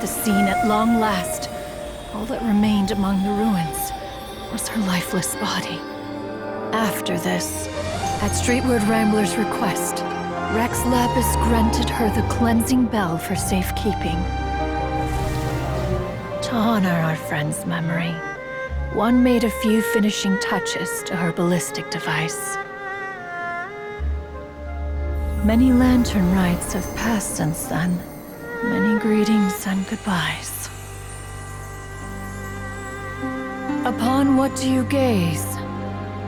The scene at long last. All that remained among the ruins was her lifeless body. After this, at Streetward Rambler's request, Rex Lapis granted her the cleansing bell for safekeeping. To honor our friend's memory, one made a few finishing touches to her ballistic device. Many lantern rites have passed since then. Many greetings and goodbyes. Upon what do you gaze?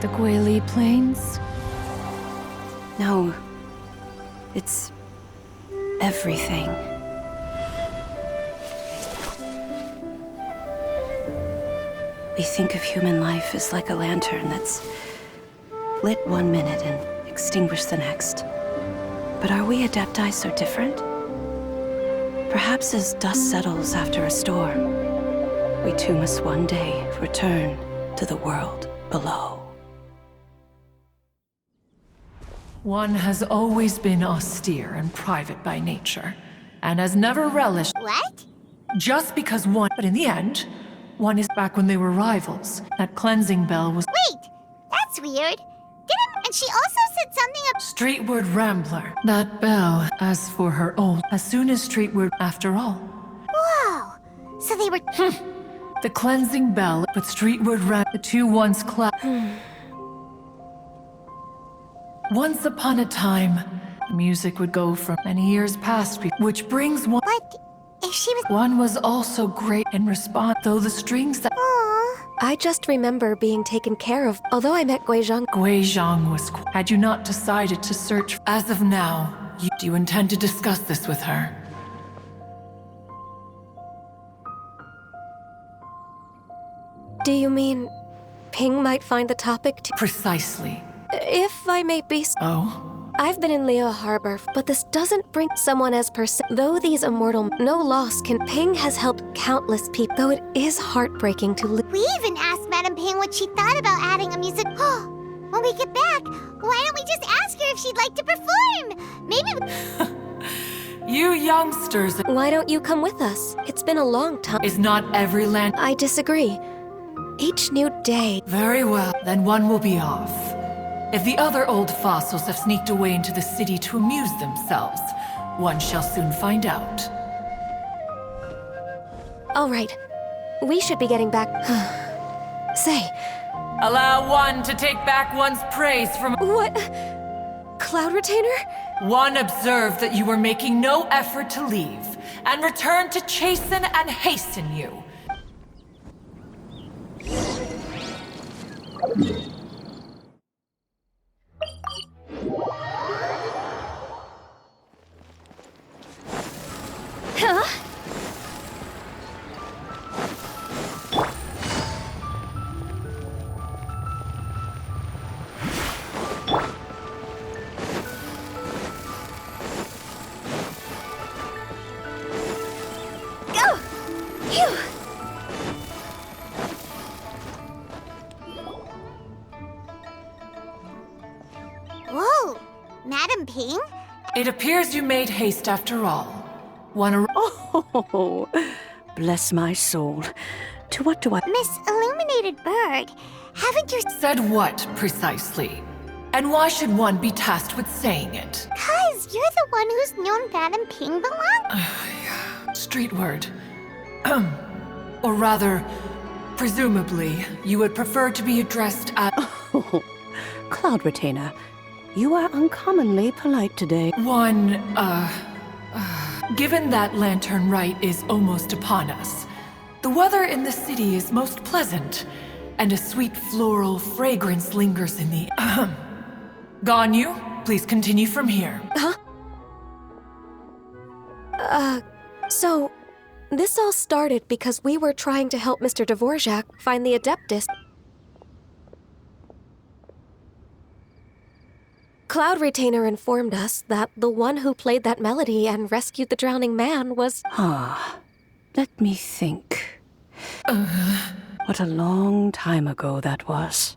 The Guili Plains? No. It's everything. We think of human life as like a lantern that's lit one minute and extinguished the next. But are we Adepti so different? Perhaps as dust settles after a storm, we too must one day return to the world below. One has always been austere and private by nature, and has never relished— What? Just because one— But in the end, one is back when they were rivals. That cleansing bell was— Wait! That's weird. And she also said something about— Streetward Rambler. That bell, as for her old— As soon as Streetward— After all. Whoa! So they were— The cleansing bell, but Streetward The two once Once upon a time, the music would go from many years past, which brings one— But if she was— One was also great in response, though the strings that— Aww. I just remember being taken care of, although I met Guizhang. Guizhang was— Had you not decided to search— As of now, do you intend to discuss this with her? Do you mean Ping might find the topic to— Precisely. If I may be— Oh? I've been in Leo Harbor, but this doesn't bring someone as Though these immortal— No loss can— Ping has helped countless people, though it is heartbreaking to We even asked Madame Ping what she thought about adding a music— When we get back, why don't we just ask her if she'd like to perform? Maybe You youngsters— Why don't you come with us? It's been a long time. Is not every land— I disagree. Each new day— Very well, then one will be off. If the other old fossils have sneaked away into the city to amuse themselves, one shall soon find out. All right. We should be getting back. Say, Allow one to take back one's praise from— what? Cloud Retainer? One observed that you were making no effort to leave, and returned to chasten and hasten you. Huh? Go! Phew! Whoa! Madame Ping? It appears you made haste after all. One— Oh, bless my soul. To what do I— Miss Illuminated Bird, haven't you— Said what, precisely? And why should one be tasked with saying it? 'Cause you're the one who's known Madame Ping the longest. Streetward. Or rather, presumably, you would prefer to be addressed as— Oh, Cloud Retainer, you are uncommonly polite today. Given that Lantern Rite is almost upon us, the weather in the city is most pleasant, and a sweet floral fragrance lingers in the— Ganyu, please continue from here. So, this all started because we were trying to help Mr. Dvorak find the Adeptus. Cloud Retainer informed us that the one who played that melody and rescued the drowning man was— Let me think. What a long time ago that was.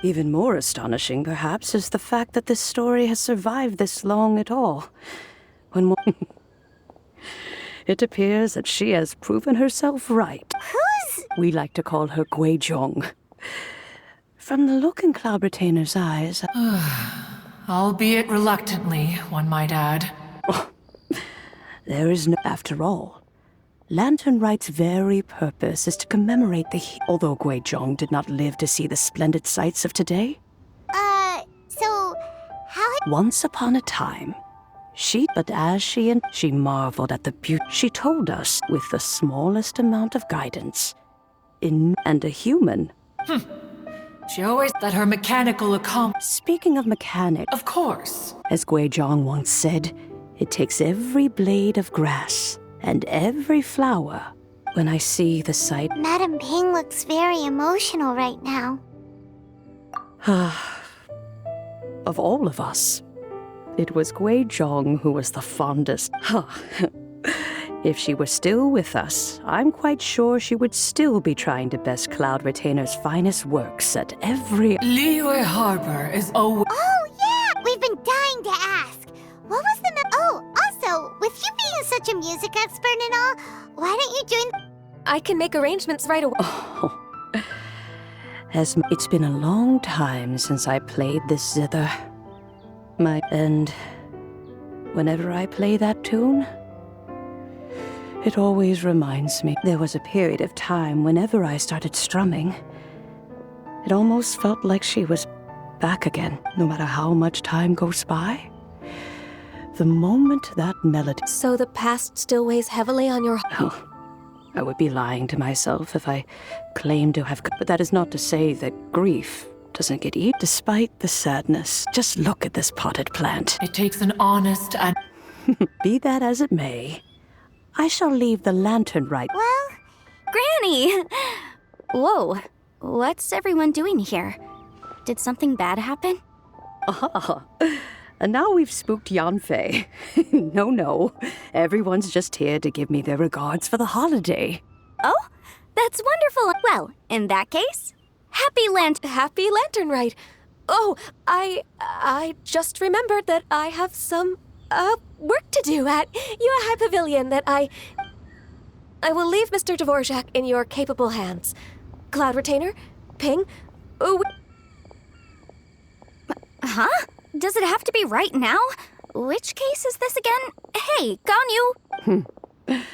Even more astonishing, perhaps, is the fact that this story has survived this long at all. When one— It appears that she has proven herself right. Who's... We like to call her Guizhong. From the look in Cloud Retainer's eyes... Albeit reluctantly, one might add. There is no... After all, Lantern Right's very purpose is to commemorate the... Although Guizhong did not live to see the splendid sights of today. So... how... Once upon a time, but as she marveled at the beauty. She told us with the smallest amount of guidance. And a human. She always that her mechanical Speaking of mechanics, Of course. as Guizhong once said, it takes every blade of grass and every flower. When I see the sight... Madam Ping looks very emotional right now. Of all of us, it was Guizhong who was the fondest. If she were still with us, I'm quite sure she would still be trying to best Cloud Retainer's finest works at every... Liyue Harbor is always... Oh, yeah! We've been dying to ask. What was the... Oh, also, with you being such a music expert and all, why don't you join... I can make arrangements right away. It's been a long time since I played this zither. And whenever I play that tune, it always reminds me. There was a period of time whenever I started strumming, it almost felt like she was back again, no matter how much time goes by. The moment that melody... So the past still weighs heavily on your... Oh, I would be lying to myself if I claimed to have... But that is not to say that grief doesn't get eaten. Despite the sadness, just look at this potted plant. It takes an honest and... Be that as it may, I shall leave the Lantern Right. Well... Granny! Whoa, what's everyone doing here? Did something bad happen? Ah, and now we've spooked Yanfei. No, everyone's just here to give me their regards for the holiday. Oh, that's wonderful. Well, in that case, Happy Lantern Rite. Oh, I just remembered that I have some, work to do at Yuehai Pavilion that I will leave Mr. Dvorak in your capable hands. Cloud Retainer, Ping, Huh? Does it have to be right now? Which case is this again? Hey, Ganyu!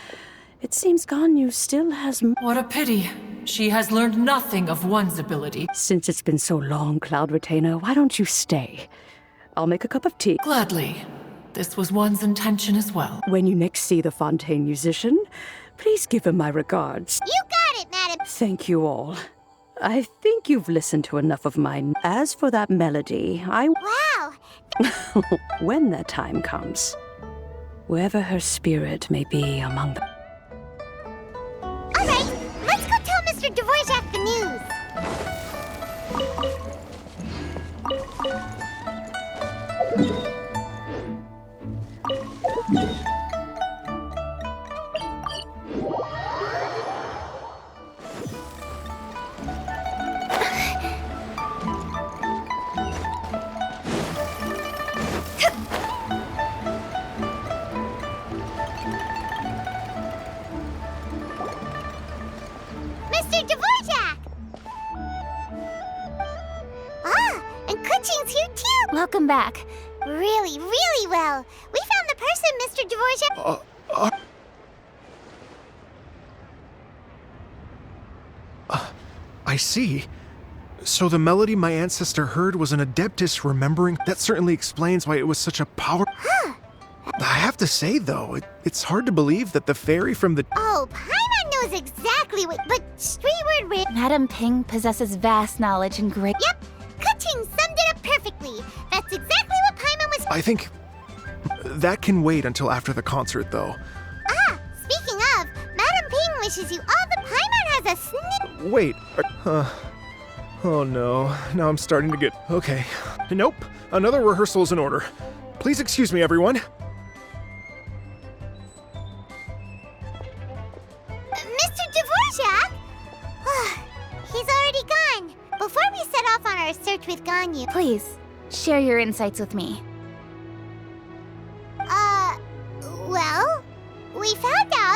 It seems Ganyu still has... What a pity. She has learned nothing of one's ability. Since it's been so long, Cloud Retainer, why don't you stay? I'll make a cup of tea. Gladly. This was one's intention as well. When you next see the Fontaine musician, please give him my regards. You got it, madam! Thank you all. I think you've listened to enough of mine. As for that melody, Wow! when that time comes, wherever her spirit may be among them. Alright, let's go tell Mr. Dvorak the news. Mr. Dvorak! Ah, and Kuchin's here too! Welcome back. Really, really well. We found the person, Mr. Dvorak. I see. So the melody my ancestor heard was an Adeptus remembering? That certainly explains why it was such a power... I have to say, though, it's hard to believe that the fairy from the... Oh, Paimon knows exactly what... But Streetward Ri... Madam Ping possesses vast knowledge and great... Yep, Kuching summed it up perfectly. That's exactly what Paimon was... I think... that can wait until after the concert, though. Ah, speaking of, Madam Ping wishes you all the Paimon has a snip... Wait, oh no, now I'm starting to get... Okay. Nope, another rehearsal is in order. Please excuse me, everyone. Mr. Dvorak? He's already gone. Before we set off on our search with Ganyu... Please, share your insights with me. Well, we found out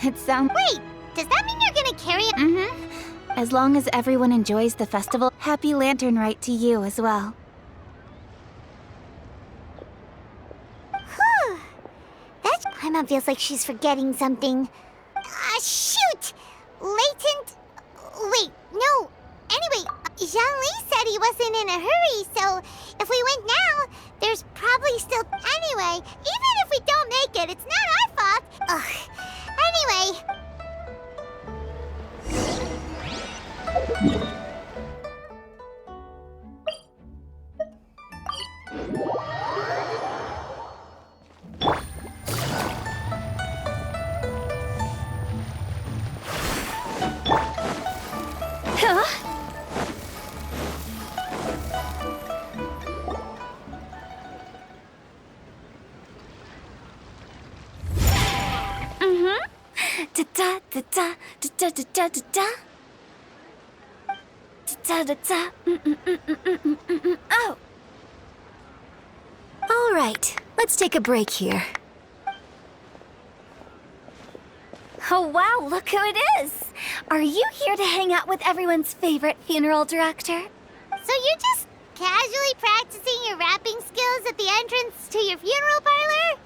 It sounds... Wait, does that mean you're gonna carry it? Mm-hmm. As long as everyone enjoys the festival, happy Lantern Rite to you as well. Whew. Paimon feels like she's forgetting something. Shoot! Latent... Wait, no. Anyway, Zhangli said he wasn't in a hurry, so if we went now, there's probably still... Anyway, even if we don't make it, it's not our fault. Ugh. Anyway... Oh! All right, let's take a break here. Oh wow, look who it is! Are you here to hang out with everyone's favorite funeral director? So you're just casually practicing your rapping skills at the entrance to your funeral parlor?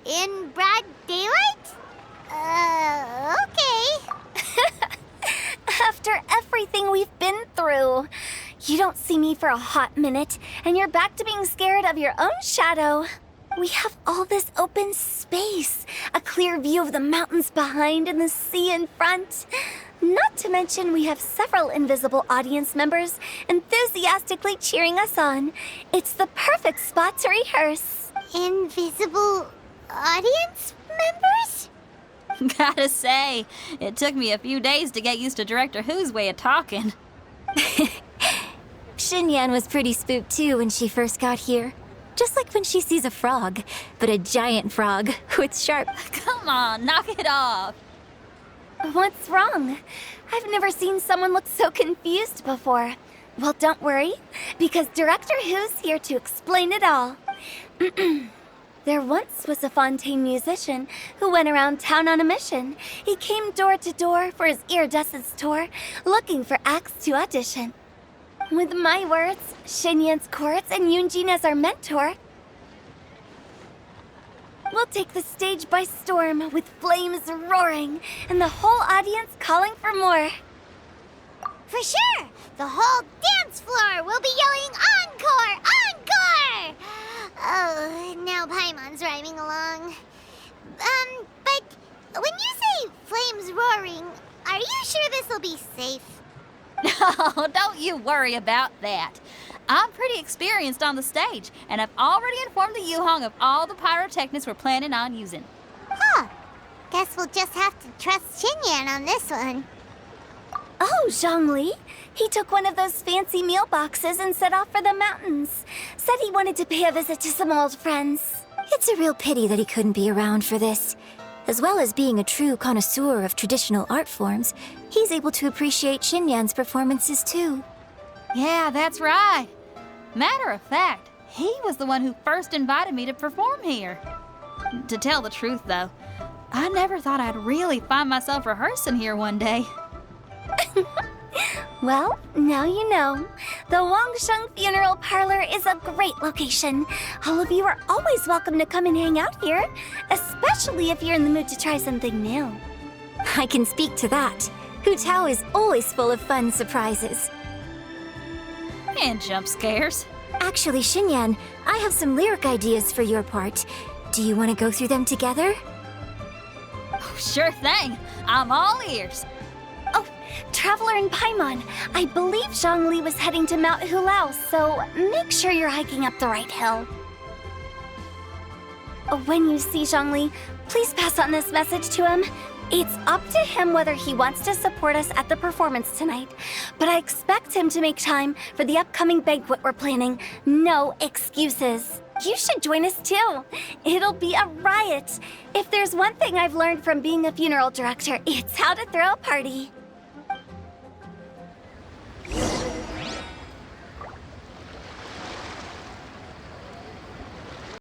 In broad daylight? Okay. After everything we've been through, you don't see me for a hot minute, and you're back to being scared of your own shadow. We have all this open space, a clear view of the mountains behind and the sea in front. Not to mention we have several invisible audience members enthusiastically cheering us on. It's the perfect spot to rehearse. Invisible audience members? Gotta say, it took me a few days to get used to Director Who's way of talking. Xinyan was pretty spooked too when she first got here. Just like when she sees a frog, but a giant frog with sharp... Come on, knock it off. What's wrong? I've never seen someone look so confused before. Well, don't worry, because Director Who's here to explain it all. There once was a Fontaine musician who went around town on a mission. He came door to door for his iridescence tour, looking for acts to audition. With my words, Xinyan's chords, and Yunjin as our mentor, we'll take the stage by storm with flames roaring and the whole audience calling for more. For sure! The whole dance floor will be yelling encore! Encore! Oh, now Paimon's rhyming along. But when you say flames roaring, are you sure this will be safe? No, don't you worry about that. I'm pretty experienced on the stage, and I've already informed the Yuhong of all the pyrotechnics we're planning on using. Huh. Guess we'll just have to trust Xinyan on this one. Oh, Zhongli. He took one of those fancy meal boxes and set off for the mountains. Said he wanted to pay a visit to some old friends. It's a real pity that he couldn't be around for this. As well as being a true connoisseur of traditional art forms, he's able to appreciate Xinyan's performances too. Yeah, that's right. Matter of fact, he was the one who first invited me to perform here. To tell the truth, though, I never thought I'd really find myself rehearsing here one day. Well, now you know. The Wangsheng Funeral Parlor is a great location. All of you are always welcome to come and hang out here, especially if you're in the mood to try something new. I can speak to that. Hu Tao is always full of fun surprises. And jump scares. Actually, Xinyan, I have some lyric ideas for your part. Do you want to go through them together? Oh, sure thing. I'm all ears. Oh, Traveler and Paimon, I believe Zhongli was heading to Mount Hulao, so make sure you're hiking up the right hill. When you see Zhongli, please pass on this message to him. It's up to him whether he wants to support us at the performance tonight, but I expect him to make time for the upcoming banquet we're planning. No excuses. You should join us too. It'll be a riot. If there's one thing I've learned from being a funeral director, it's how to throw a party.